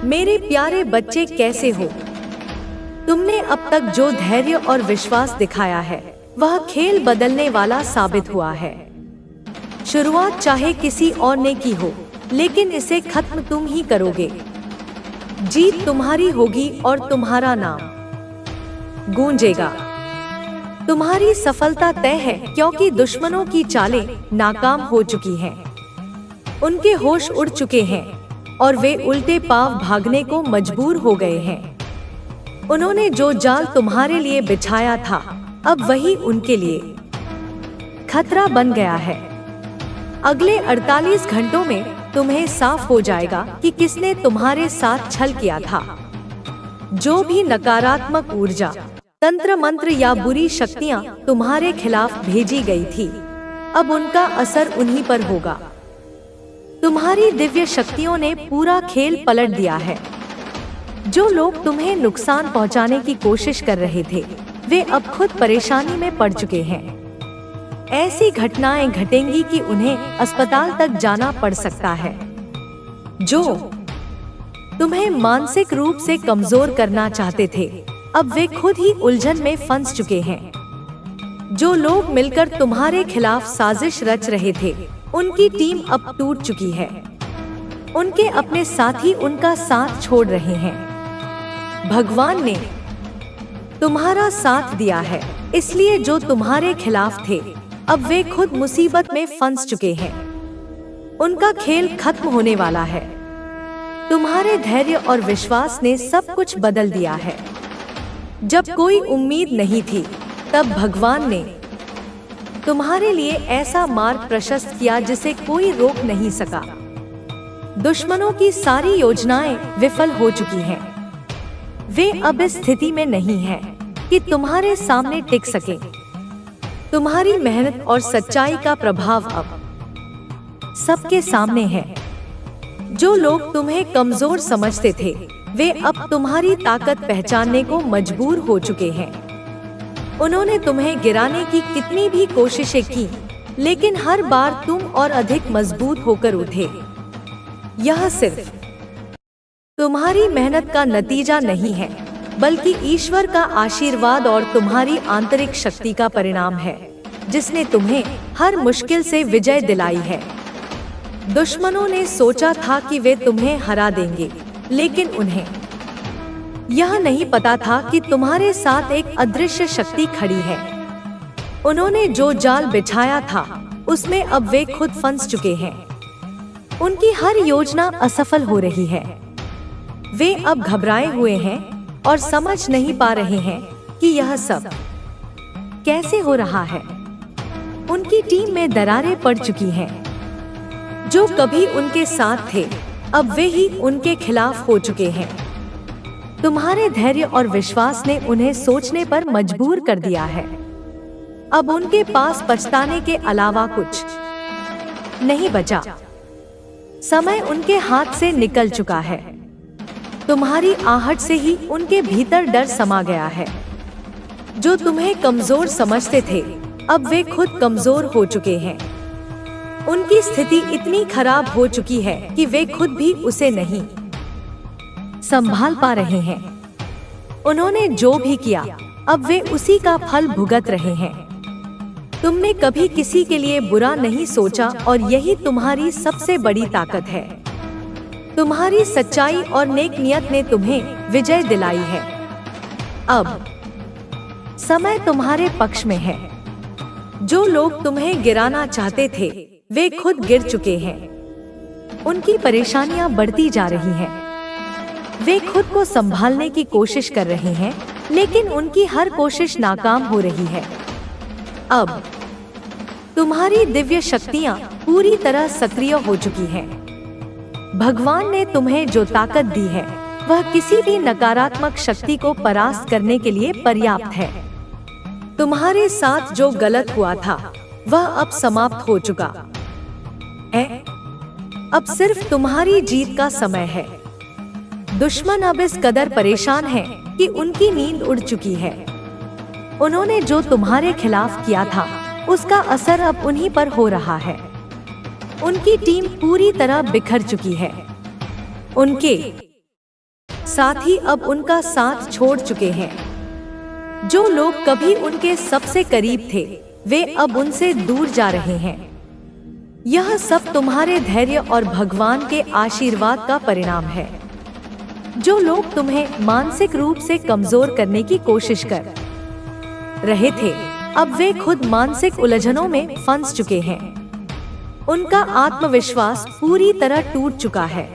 मेरे प्यारे बच्चे, कैसे हो? तुमने अब तक जो धैर्य और विश्वास दिखाया है वह खेल बदलने वाला साबित हुआ है। शुरुआत चाहे किसी और ने की हो, लेकिन इसे खत्म तुम ही करोगे। जीत तुम्हारी होगी और तुम्हारा नाम गूंजेगा। तुम्हारी सफलता तय है, क्योंकि दुश्मनों की चालें नाकाम हो चुकी हैं। उनके होश उड़ चुके हैं और वे उल्टे पांव भागने को मजबूर हो गए हैं। उन्होंने जो जाल तुम्हारे लिए बिछाया था, अब वही उनके लिए खतरा बन गया है। अगले 48 घंटों में तुम्हें साफ हो जाएगा कि किसने तुम्हारे साथ छल किया था। जो भी नकारात्मक ऊर्जा, तंत्र मंत्र या बुरी शक्तियां तुम्हारे खिलाफ भेजी गई थी, अब उनका असर उन्हीं पर होगा। तुम्हारी दिव्य शक्तियों ने पूरा खेल पलट दिया है। जो लोग तुम्हें नुकसान पहुंचाने की कोशिश कर रहे थे, वे अब खुद परेशानी में पड़ चुके हैं। ऐसी घटनाएं घटेंगी कि उन्हें अस्पताल तक जाना पड़ सकता है। जो तुम्हें मानसिक रूप से कमजोर करना चाहते थे, अब वे खुद ही उलझन में फंस चुके हैं। जो लोग मिलकर तुम्हारे खिलाफ साजिश रच रहे थे, उनकी टीम अब टूट चुकी है। उनके अपने साथी उनका साथ छोड़ रहे हैं। भगवान ने तुम्हारा साथ दिया है, इसलिए जो तुम्हारे खिलाफ थे, अब वे खुद मुसीबत में फंस चुके हैं। उनका खेल खत्म होने वाला है। तुम्हारे धैर्य और विश्वास ने सब कुछ बदल दिया है। जब कोई उम्मीद नहीं थी, तब भगवान ने तुम्हारे लिए ऐसा मार्ग प्रशस्त किया जिसे कोई रोक नहीं सका। दुश्मनों की सारी योजनाएं विफल हो चुकी हैं। वे अब इस स्थिति में नहीं हैं कि तुम्हारे सामने टिक सके। तुम्हारी मेहनत और सच्चाई का प्रभाव अब सबके सामने है। जो लोग तुम्हें कमजोर समझते थे, वे अब तुम्हारी ताकत पहचानने को मजबूर हो चुके हैं। उन्होंने तुम्हें गिराने की कितनी भी कोशिशें की, लेकिन हर बार तुम और अधिक मजबूत होकर उठे। यह सिर्फ तुम्हारी मेहनत का नतीजा नहीं है, बल्कि ईश्वर का आशीर्वाद और तुम्हारी आंतरिक शक्ति का परिणाम है, जिसने तुम्हें हर मुश्किल से विजय दिलाई है। दुश्मनों ने सोचा था कि वे तुम्हें हरा देंगे, लेकिन उन्हें यह नहीं पता था कि तुम्हारे साथ एक अदृश्य शक्ति खड़ी है। उन्होंने जो जाल बिछाया था, उसमें अब वे खुद फंस चुके हैं। उनकी हर योजना असफल हो रही है। वे अब घबराए हुए हैं और समझ नहीं पा रहे हैं कि यह सब कैसे हो रहा है। उनकी टीम में दरारें पड़ चुकी हैं। जो कभी उनके साथ थे, अब वे ही उनके खिलाफ हो चुके हैं। तुम्हारे धैर्य और विश्वास ने उन्हें सोचने पर मजबूर कर दिया है। अब उनके पास पछताने के अलावा कुछ नहीं बचा। समय उनके हाथ से निकल चुका है। तुम्हारी आहट से ही उनके भीतर डर समा गया है। जो तुम्हें कमजोर समझते थे, अब वे खुद कमजोर हो चुके हैं। उनकी स्थिति इतनी खराब हो चुकी है कि वे खुद भी उसे नहीं संभाल पा रहे हैं। उन्होंने जो भी किया, अब वे उसी का फल भुगत रहे हैं। तुमने कभी किसी के लिए बुरा नहीं सोचा और यही तुम्हारी सबसे बड़ी ताकत है। तुम्हारी सच्चाई और नेक नियत ने तुम्हें विजय दिलाई है। अब समय तुम्हारे पक्ष में है। जो लोग तुम्हें गिराना चाहते थे, वे खुद गिर चुके हैं। उनकी परेशानियां बढ़ती जा रही हैं। वे खुद को संभालने की कोशिश कर रहे हैं, लेकिन उनकी हर कोशिश नाकाम हो रही है। अब तुम्हारी दिव्य शक्तियां पूरी तरह सक्रिय हो चुकी हैं। भगवान ने तुम्हें जो ताकत दी है, वह किसी भी नकारात्मक शक्ति को परास्त करने के लिए पर्याप्त है। तुम्हारे साथ जो गलत हुआ था, वह अब समाप्त हो चुका है। अब सिर्फ तुम्हारी जीत का समय है। दुश्मन अब इस कदर परेशान है कि उनकी नींद उड़ चुकी है। उन्होंने जो तुम्हारे खिलाफ किया था, उसका असर अब उन्हीं पर हो रहा है। उनकी टीम पूरी तरह बिखर चुकी है। उनके साथ ही अब उनका साथ छोड़ चुके हैं। जो लोग कभी उनके सबसे करीब थे, वे अब उनसे दूर जा रहे हैं। यह सब तुम्हारे धैर्य और भगवान के आशीर्वाद का परिणाम है। जो लोग तुम्हें मानसिक रूप से कमजोर करने की कोशिश कर रहे थे, अब वे खुद मानसिक उलझनों में फंस चुके हैं। उनका आत्मविश्वास पूरी तरह टूट चुका है।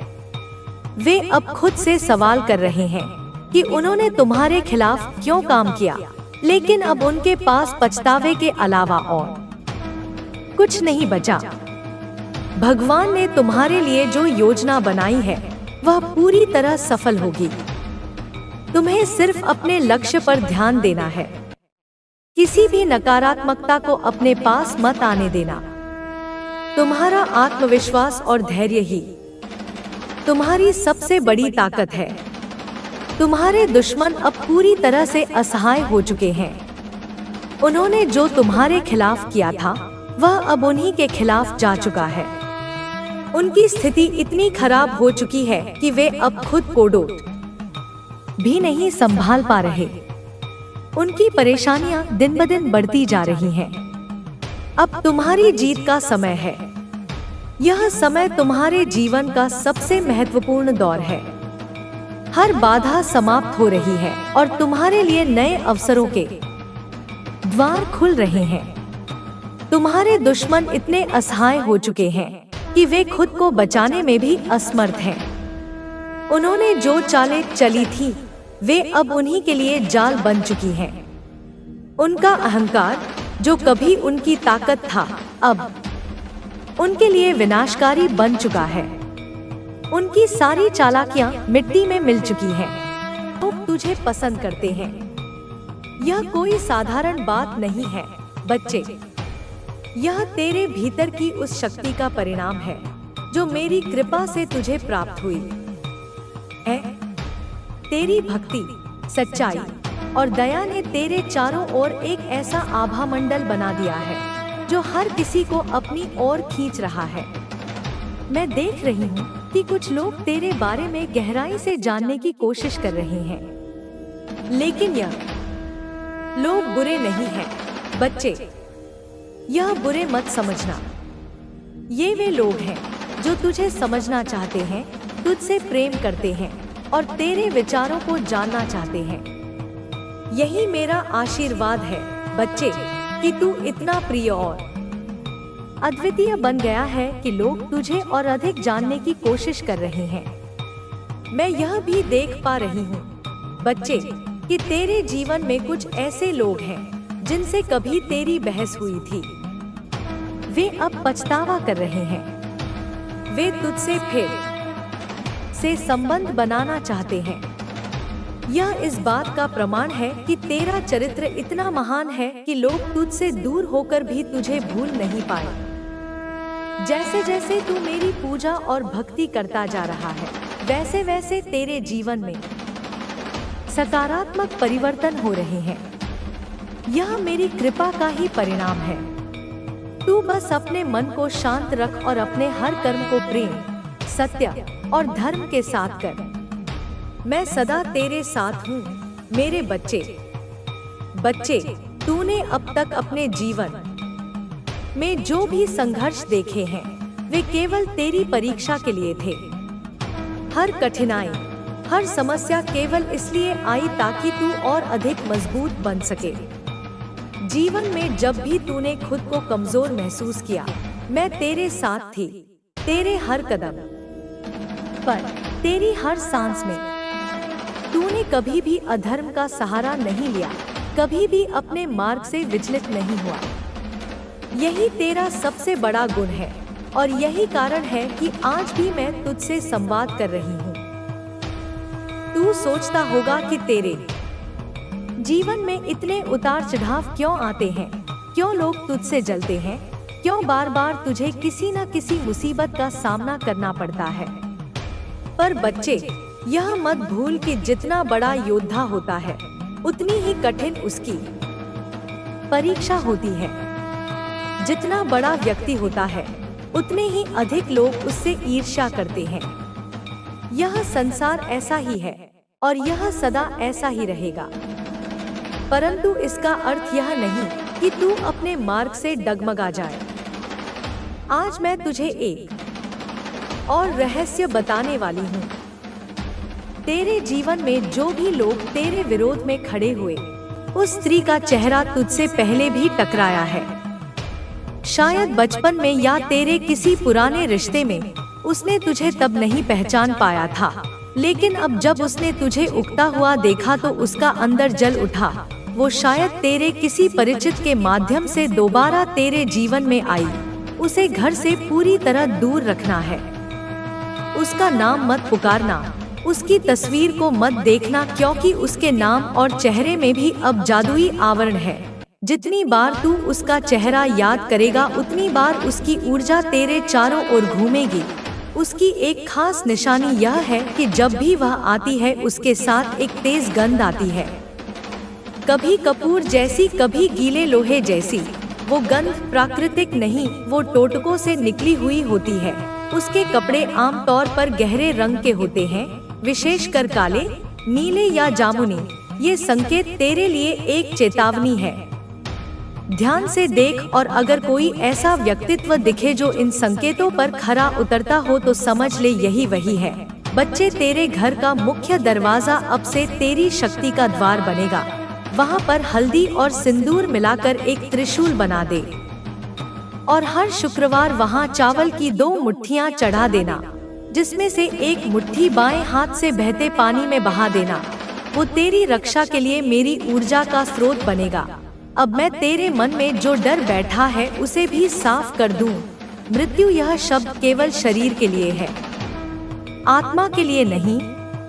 वे अब खुद से सवाल कर रहे हैं कि उन्होंने तुम्हारे खिलाफ क्यों काम किया, लेकिन अब उनके पास पछतावे के अलावा और कुछ नहीं बचा। भगवान ने तुम्हारे लिए जो योजना बनाई है वह पूरी तरह सफल होगी। तुम्हें सिर्फ अपने लक्ष्य पर ध्यान देना है। किसी भी नकारात्मकता को अपने पास मत आने देना। तुम्हारा आत्मविश्वास और धैर्य ही तुम्हारी सबसे बड़ी ताकत है। तुम्हारे दुश्मन अब पूरी तरह से असहाय हो चुके हैं। उन्होंने जो तुम्हारे खिलाफ किया था, वह अब उन्हीं के खिलाफ जा चुका है। उनकी स्थिति इतनी खराब हो चुकी है कि वे अब खुद को डोट भी नहीं संभाल पा रहे। उनकी परेशानियां दिन ब दिन बढ़ती जा रही हैं। अब तुम्हारी जीत का समय है। यह समय तुम्हारे जीवन का सबसे महत्वपूर्ण दौर है। हर बाधा समाप्त हो रही है और तुम्हारे लिए नए अवसरों के द्वार खुल रहे हैं। तुम्हारे दुश्मन इतने असहाय हो चुके हैं कि वे खुद को बचाने में भी असमर्थ हैं। उन्होंने जो चालें चली थी, वे अब उन्हीं के लिए जाल बन चुकी हैं। उनका अहंकार, जो कभी उनकी ताकत था, अब उनके लिए विनाशकारी बन चुका है। उनकी सारी चालाकियां मिट्टी में मिल चुकी हैं। लोग तुझे पसंद करते हैं। यह कोई साधारण बात नहीं है बच्चे। यह तेरे भीतर की उस शक्ति का परिणाम है जो मेरी कृपा से तुझे प्राप्त हुई है। तेरी भक्ति, सच्चाई और दया ने तेरे चारों ओर एक ऐसा आभा मंडल बना दिया है जो हर किसी को अपनी ओर खींच रहा है। मैं देख रही हूँ कि कुछ लोग तेरे बारे में गहराई से जानने की कोशिश कर रहे हैं, लेकिन यह लोग बुरे नहीं हैं बच्चे। यह बुरे मत समझना। ये वे लोग हैं जो तुझे समझना चाहते हैं, तुझसे प्रेम करते हैं और तेरे विचारों को जानना चाहते हैं। यही मेरा आशीर्वाद है बच्चे कि तू इतना प्रिय और अद्वितीय बन गया है कि लोग तुझे और अधिक जानने की कोशिश कर रहे हैं। मैं यह भी देख पा रही हूँ बच्चे कि तेरे जीवन में कुछ ऐसे लोग हैं जिनसे कभी तेरी बहस हुई थी। वे अब पछतावा कर रहे हैं। वे तुझसे फिर से संबंध बनाना चाहते हैं। यह इस बात का प्रमाण है कि तेरा चरित्र इतना महान है कि लोग तुझसे दूर होकर भी तुझे भूल नहीं पाए। जैसे जैसे तू मेरी पूजा और भक्ति करता जा रहा है, वैसे वैसे तेरे जीवन में सकारात्मक परिवर्तन हो रहे हैं। यह मेरी कृपा का ही परिणाम है। तू बस अपने मन को शांत रख और अपने हर कर्म को प्रेम, सत्य और धर्म के साथ कर। मैं सदा तेरे साथ हूँ मेरे बच्चे। बच्चे, तूने अब तक अपने जीवन में जो भी संघर्ष देखे हैं, वे केवल तेरी परीक्षा के लिए थे। हर कठिनाई, हर समस्या केवल इसलिए आई ताकि तू और अधिक मजबूत बन सके। जीवन में जब भी तूने खुद को कमजोर महसूस किया, मैं तेरे साथ थी। तेरे हर कदम पर, तेरी हर सांस में। तूने कभी भी अधर्म का सहारा नहीं लिया, कभी भी अपने मार्ग से विचलित नहीं हुआ। यही तेरा सबसे बड़ा गुण है और यही कारण है कि आज भी मैं तुझसे संवाद कर रही हूँ। तू सोचता होगा कि तेरे जीवन में इतने उतार चढ़ाव क्यों आते हैं, क्यों लोग तुझसे जलते हैं, क्यों बार बार तुझे किसी न किसी मुसीबत का सामना करना पड़ता है। पर बच्चे, यह मत भूल कि जितना बड़ा योद्धा होता है, उतनी ही कठिन उसकी परीक्षा होती है। जितना बड़ा व्यक्ति होता है, उतने ही अधिक लोग उससे ईर्ष्या करते हैं। यह संसार ऐसा ही है। और यह सदा ऐसा ही रहेगा। परंतु इसका अर्थ यह नहीं कि तू अपने मार्ग से डगमगा जाए। आज मैं तुझे एक और रहस्य बताने वाली हूँ। तेरे जीवन में जो भी लोग तेरे विरोध में खड़े हुए, उस स्त्री का चेहरा तुझसे पहले भी टकराया है। शायद बचपन में या तेरे किसी पुराने रिश्ते में उसने तुझे तब नहीं पहचान पाया था, लेकिन अब जब उसने तुझे उगता हुआ देखा तो उसका अंदर जल उठा। वो शायद तेरे किसी परिचित के माध्यम से दोबारा तेरे जीवन में आई। उसे घर से पूरी तरह दूर रखना है। उसका नाम मत पुकारना, उसकी तस्वीर को मत देखना, क्योंकि उसके नाम और चेहरे में भी अब जादुई आवरण है। जितनी बार तू उसका चेहरा याद करेगा, उतनी बार उसकी ऊर्जा तेरे चारों ओर घूमेगी। उसकी एक खास निशानी यह है कि जब भी वह आती है उसके साथ एक तेज गंध आती है, कभी कपूर जैसी, कभी गीले लोहे जैसी। वो गंध प्राकृतिक नहीं, वो टोटकों से निकली हुई होती है। उसके कपड़े आमतौर पर गहरे रंग के होते हैं, विशेषकर काले, नीले या जामुनी। ये संकेत तेरे लिए एक चेतावनी है। ध्यान से देख, और अगर कोई ऐसा व्यक्तित्व दिखे जो इन संकेतों पर खरा उतरता हो तो समझ ले यही वही है। बच्चे, तेरे घर का मुख्य दरवाजा अब से तेरी शक्ति का द्वार बनेगा। वहाँ पर हल्दी और सिंदूर मिलाकर एक त्रिशूल बना दे और हर शुक्रवार वहाँ चावल की 2 मुट्ठियाँ चढ़ा देना, जिसमें से एक मुट्ठी बाएं हाथ से बहते पानी में बहा देना। वो तेरी रक्षा के लिए मेरी ऊर्जा का स्रोत बनेगा। अब मैं तेरे मन में जो डर बैठा है उसे भी साफ कर दूं। मृत्यु, यह शब्द केवल शरीर के लिए है, आत्मा के लिए नहीं।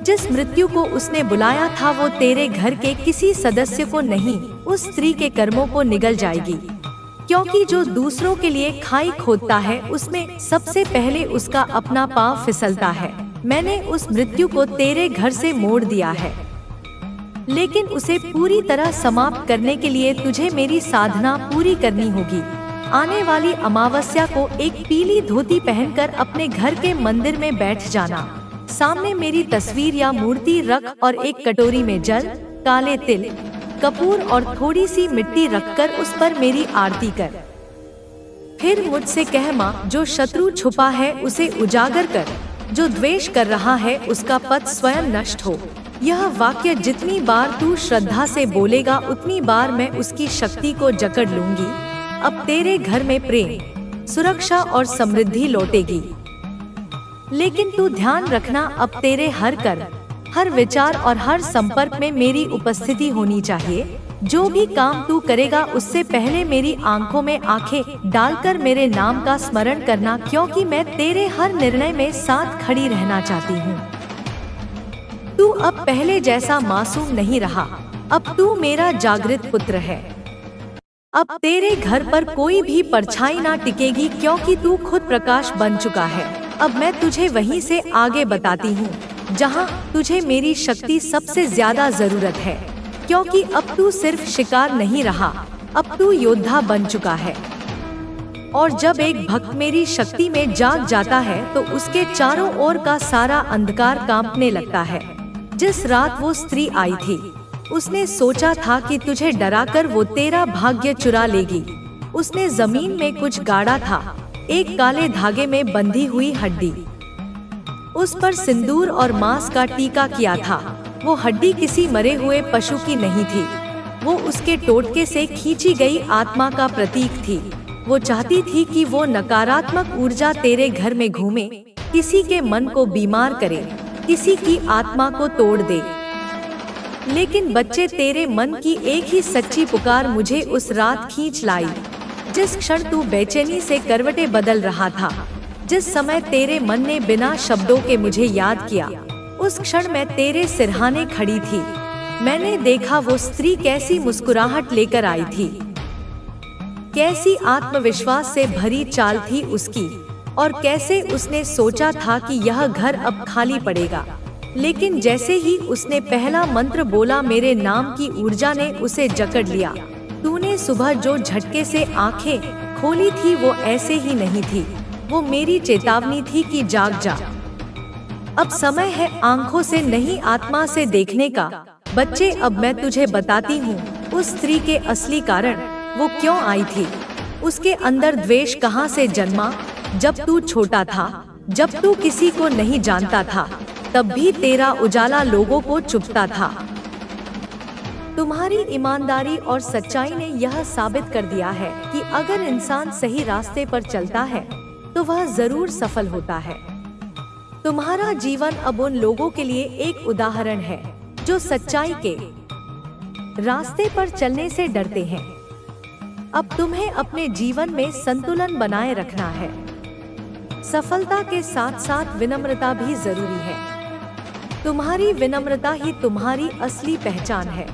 जिस मृत्यु को उसने बुलाया था वो तेरे घर के किसी सदस्य को नहीं, उस स्त्री के कर्मों को निगल जाएगी। क्योंकि जो दूसरों के लिए खाई खोदता है उसमें सबसे पहले उसका अपना पांव फिसलता है। मैंने उस मृत्यु को तेरे घर से मोड़ दिया है, लेकिन उसे पूरी तरह समाप्त करने के लिए तुझे मेरी साधना पूरी करनी होगी। आने वाली अमावस्या को एक पीली धोती पहनकर अपने घर के मंदिर में बैठ जाना। सामने मेरी तस्वीर या मूर्ति रख और एक कटोरी में जल, काले तिल, कपूर और थोड़ी सी मिट्टी रखकर उस पर मेरी आरती कर। फिर मुझसे कह, माँ, जो शत्रु छुपा है उसे उजागर कर, जो द्वेष कर रहा है उसका पथ स्वयं नष्ट हो। यह वाक्य जितनी बार तू श्रद्धा से बोलेगा उतनी बार मैं उसकी शक्ति को जकड़ लूंगी। अब तेरे घर में प्रेम, सुरक्षा और समृद्धि लौटेगी। लेकिन तू ध्यान रखना, अब तेरे हर कर्म, हर विचार और हर संपर्क में मेरी उपस्थिति होनी चाहिए। जो भी काम तू करेगा उससे पहले मेरी आंखों में आंखें डालकर मेरे नाम का स्मरण करना, क्योंकि मैं तेरे हर निर्णय में साथ खड़ी रहना चाहती हूँ। तू अब पहले जैसा मासूम नहीं रहा, अब तू मेरा जागृत पुत्र है। अब तेरे घर पर कोई भी परछाई ना टिकेगी, क्योंकि तू खुद प्रकाश बन चुका है। अब मैं तुझे वहीं से आगे बताती हूँ जहाँ तुझे मेरी शक्ति सबसे ज्यादा जरूरत है, क्योंकि अब तू सिर्फ शिकार नहीं रहा, अब तू योद्धा बन चुका है। और जब एक भक्त मेरी शक्ति में जाग जाता है तो उसके चारों ओर का सारा अंधकार कांपने लगता है। जिस रात वो स्त्री आई थी, उसने सोचा था कि तुझे डराकर वो तेरा भाग्य चुरा लेगी। उसने जमीन में कुछ गाड़ा था, एक काले धागे में बंधी हुई हड्डी। उस पर सिंदूर और मांस का टीका किया था। वो हड्डी किसी मरे हुए पशु की नहीं थी, वो उसके टोटके से खींची गई आत्मा का प्रतीक थी। वो चाहती थी कि वो नकारात्मक ऊर्जा तेरे घर में घूमे, किसी के मन को बीमार करे, किसी की आत्मा को तोड़ दे। लेकिन बच्चे, तेरे मन की एक ही सच्ची पुकार मुझे उस रात खींच लाई, जिस क्षण तू बेचैनी से करवटें बदल रहा था, जिस समय तेरे मन ने बिना शब्दों के मुझे याद किया। उस क्षण मैं तेरे सिरहाने खड़ी थी। मैंने देखा वो स्त्री कैसी मुस्कुराहट लेकर आई थी, कैसी आत्मविश्वास से भरी चाल थी उसकी, और कैसे उसने सोचा था कि यह घर अब खाली पड़ेगा। लेकिन जैसे ही उसने पहला मंत्र बोला, मेरे नाम की ऊर्जा ने उसे जकड़ लिया। तूने सुबह जो झटके से आंखें खोली थी वो ऐसे ही नहीं थी, वो मेरी चेतावनी थी कि जाग जा। अब समय है आंखों से नहीं आत्मा से देखने का। बच्चे, अब मैं तुझे बताती हूँ उस स्त्री के असली कारण, वो क्यों आई थी। उसके अंदर द्वेष कहाँ से जन्मा। जब तू छोटा था, जब तू किसी को नहीं जानता था, तब भी तेरा उजाला लोगों को चुभता था। तुम्हारी ईमानदारी और सच्चाई ने यह साबित कर दिया है कि अगर इंसान सही रास्ते पर चलता है तो वह जरूर सफल होता है। तुम्हारा जीवन अब उन लोगों के लिए एक उदाहरण है जो सच्चाई के रास्ते पर चलने से डरते हैं। अब तुम्हें अपने जीवन में संतुलन बनाए रखना है। सफलता के साथ साथ विनम्रता भी जरूरी है। तुम्हारी विनम्रता ही तुम्हारी असली पहचान है।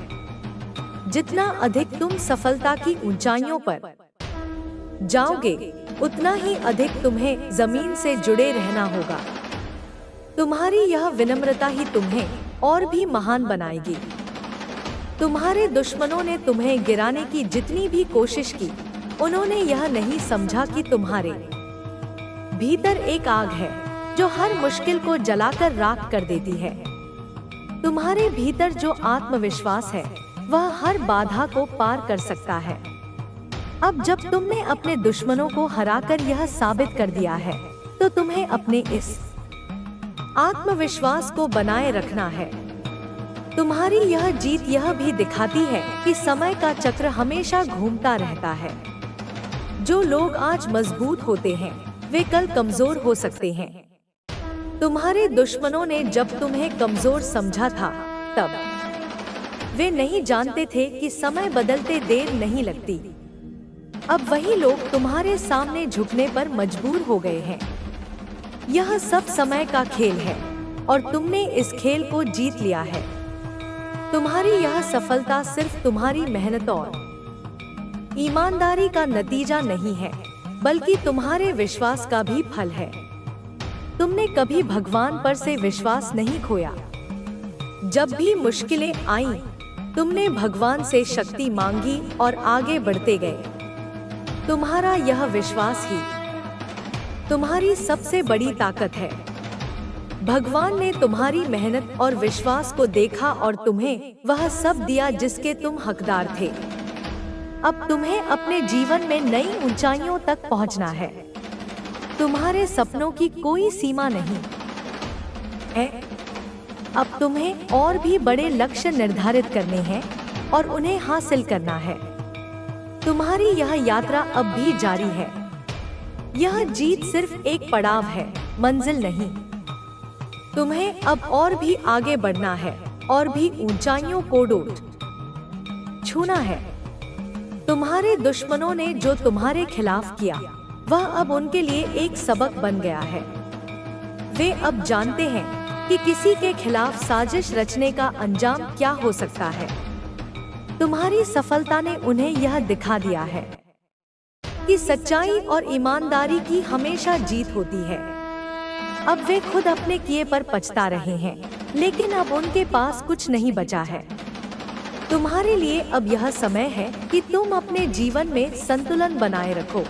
जितना अधिक तुम सफलता की ऊंचाइयों पर जाओगे, उतना ही अधिक तुम्हें जमीन से जुड़े रहना होगा। तुम्हारी यह विनम्रता ही तुम्हें और भी महान बनाएगी। तुम्हारे दुश्मनों ने तुम्हें गिराने की जितनी भी कोशिश की, उन्होंने यह नहीं समझा कि तुम्हारे भीतर एक आग है जो हर मुश्किल को जलाकर राख कर देती है। तुम्हारे भीतर जो आत्मविश्वास है, वह हर बाधा को पार कर सकता है। अब जब तुमने अपने दुश्मनों को हराकर यह साबित कर दिया है, तो तुम्हें अपने इस आत्मविश्वास को बनाए रखना है। तुम्हारी यह जीत यह भी दिखाती है कि समय का चक्र हमेशा घूमता रहता है। जो लोग आज मजबूत होते हैं, वे कल कमजोर हो सकते हैं। तुम्हारे दुश्मनों ने जब तुम्हें कमजोर समझा था, तब वे नहीं जानते थे कि समय बदलते देर नहीं लगती। अब वही लोग तुम्हारे सामने झुकने पर मजबूर हो गए हैं। यह सब समय का खेल है और तुमने इस खेल को जीत लिया है। तुम्हारी यह सफलता सिर्फ तुम्हारी मेहनत और ईमानदारी का नतीजा नहीं है, बल्कि तुम्हारे विश्वास का भी फल है। तुमने कभी भगवान पर से विश्वास नहीं खोया। जब भी मुश्किलें आईं, तुमने भगवान से शक्ति मांगी और आगे बढ़ते गए। तुम्हारा यह विश्वास ही तुम्हारी सबसे बड़ी ताकत है। भगवान ने तुम्हारी मेहनत और विश्वास को देखा और तुम्हें वह सब दिया जिसके तुम हकदार थे। अब तुम्हें अपने जीवन में नई ऊंचाइयों तक पहुंचना है। तुम्हारे सपनों की कोई सीमा नहीं है। अब तुम्हें और भी बड़े लक्ष्य निर्धारित करने हैं और उन्हें हासिल करना है। तुम्हारी यह यात्रा अब भी जारी है। यह जीत सिर्फ एक पड़ाव है, मंजिल नहीं। तुम्हें अब और भी आगे बढ़ना है और भी ऊंचाइयों को छूना है। तुम्हारे दुश्मनों ने जो तुम्हारे खिलाफ किया, वह अब उनके लिए एक सबक बन गया है। वे अब जानते हैं कि किसी के खिलाफ साजिश रचने का अंजाम क्या हो सकता है। तुम्हारी सफलता ने उन्हें यह दिखा दिया है कि सच्चाई और ईमानदारी की हमेशा जीत होती है। अब वे खुद अपने किए पर पछता रहे हैं, लेकिन अब उनके पास कुछ नहीं बचा है। तुम्हारे लिए अब यह समय है कि तुम अपने जीवन में संतुलन बनाए रखो।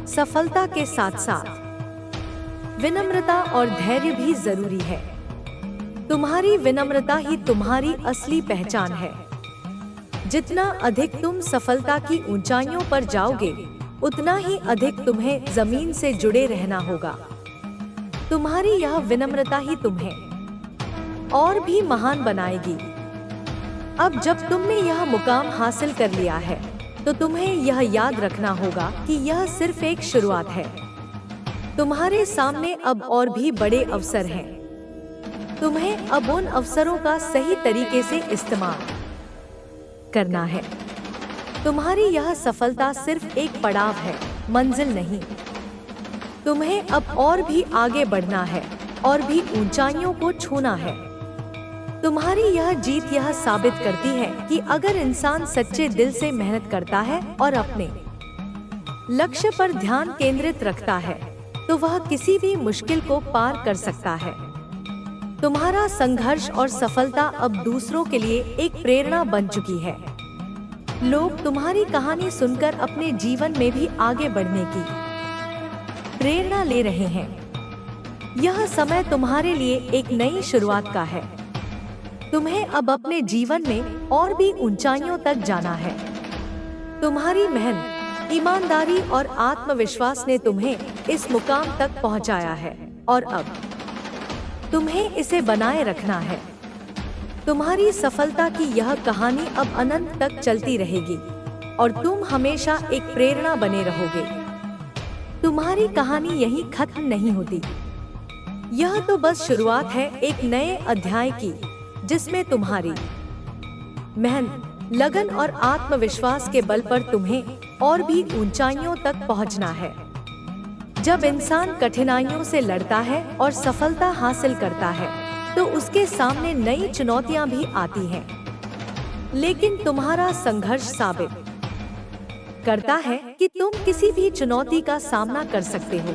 सफलता के साथ साथ विनम्रता और धैर्य भी जरूरी है। तुम्हारी विनम्रता ही तुम्हारी असली पहचान है। जितना अधिक तुम सफलता की ऊंचाइयों पर जाओगे, उतना ही अधिक तुम्हें जमीन से जुड़े रहना होगा। तुम्हारी यह विनम्रता ही तुम्हें और भी महान बनाएगी। अब जब तुमने यह मुकाम हासिल कर लिया है, तो तुम्हें यह याद रखना होगा कि यह सिर्फ एक शुरुआत है। तुम्हारे सामने अब और भी बड़े अवसर हैं। तुम्हें अब उन अवसरों का सही तरीके से इस्तेमाल करना है। तुम्हारी यह सफलता सिर्फ एक पड़ाव है, मंजिल नहीं। तुम्हें अब और भी आगे बढ़ना है और भी ऊंचाइयों को छूना है। तुम्हारी यह जीत यह साबित करती है कि अगर इंसान सच्चे दिल से मेहनत करता है और अपने लक्ष्य पर ध्यान केंद्रित रखता है, तो वह किसी भी मुश्किल को पार कर सकता है। तुम्हारा संघर्ष और सफलता अब दूसरों के लिए एक प्रेरणा बन चुकी है। लोग तुम्हारी कहानी सुनकर अपने जीवन में भी आगे बढ़ने की प्रेरणा ले रहे हैं। यह समय तुम्हारे लिए एक नई शुरुआत का है। तुम्हें अब अपने जीवन में और भी ऊंचाइयों तक जाना है। तुम्हारी मेहनत, ईमानदारी और आत्मविश्वास ने तुम्हें इस मुकाम तक पहुंचाया है और अब तुम्हें इसे बनाए रखना है। तुम्हारी सफलता की यह कहानी अब अनंत तक चलती रहेगी और तुम हमेशा एक प्रेरणा बने रहोगे। तुम्हारी कहानी यहीं खत्म नहीं होती। यह तो बस शुरुआत है एक नए अध्याय की, जिसमें तुम्हारी मेहनत, लगन और आत्मविश्वास के बल पर तुम्हें और भी ऊंचाइयों तक पहुंचना है। जब इंसान कठिनाइयों से लड़ता है और सफलता हासिल करता है, तो उसके सामने नई चुनौतियां भी आती हैं। लेकिन तुम्हारा संघर्ष साबित करता है कि तुम किसी भी चुनौती का सामना कर सकते हो।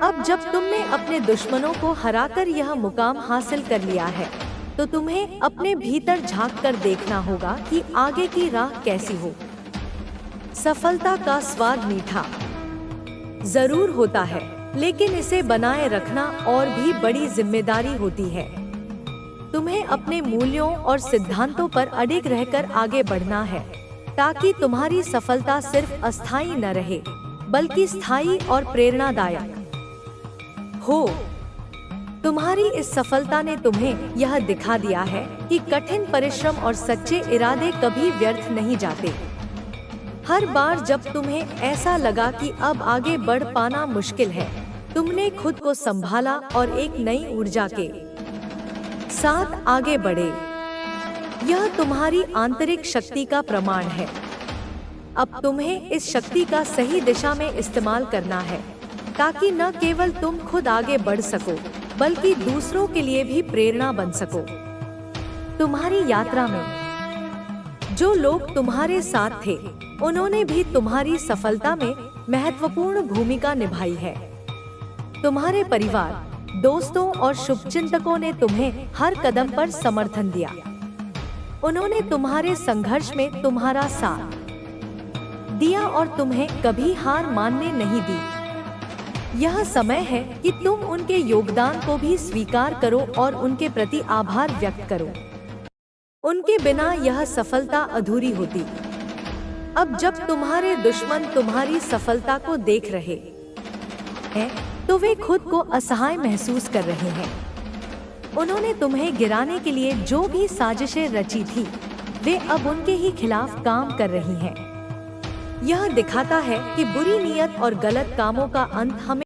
अब जब तुमने अपने दुश्मनों को हराकर यह मुकाम हासिल कर लिया है, तो तुम्हें अपने भीतर झांक कर देखना होगा कि आगे की राह कैसी हो। सफलता का स्वाद मीठा जरूर होता है, लेकिन इसे बनाए रखना और भी बड़ी जिम्मेदारी होती है। तुम्हें अपने मूल्यों और सिद्धांतों पर अडिग रहकर आगे बढ़ना है, ताकि तुम्हारी सफलता सिर्फ अस्थायी न रहे, बल्कि स्थायी और प्रेरणादायक हो। तुम्हारी इस सफलता ने तुम्हें यह दिखा दिया है कि कठिन परिश्रम और सच्चे इरादे कभी व्यर्थ नहीं जाते। हर बार जब तुम्हें ऐसा लगा कि अब आगे बढ़ पाना मुश्किल है, तुमने खुद को संभाला और एक नई ऊर्जा के साथ आगे बढ़े। यह तुम्हारी आंतरिक शक्ति का प्रमाण है। अब तुम्हें इस शक्ति का सही दिशा में इस्तेमाल करना है, ताकि न केवल तुम खुद आगे बढ़ सको, बल्कि दूसरों के लिए भी प्रेरणा बन सको। तुम्हारी यात्रा में जो लोग तुम्हारे साथ थे, उन्होंने भी तुम्हारी सफलता में महत्वपूर्ण भूमिका निभाई है। तुम्हारे परिवार, दोस्तों और शुभचिंतकों ने तुम्हें हर कदम पर समर्थन दिया। उन्होंने तुम्हारे संघर्ष में तुम्हारा साथ दिया और तुम्हें कभी हार मानने नहीं दी। यह समय है कि तुम उनके योगदान को भी स्वीकार करो और उनके प्रति आभार व्यक्त करो। उनके बिना यह सफलता अधूरी होती। अब जब तुम्हारे दुश्मन तुम्हारी सफलता को देख रहे हैं, तो वे खुद को असहाय महसूस कर रहे हैं। उन्होंने तुम्हें गिराने के लिए जो भी साजिशें रची थी, वे अब उनके ही खिलाफ काम कर रही हैं। यह दिखाता है कि बुरी नीयत और गलत कामों का अंत हमें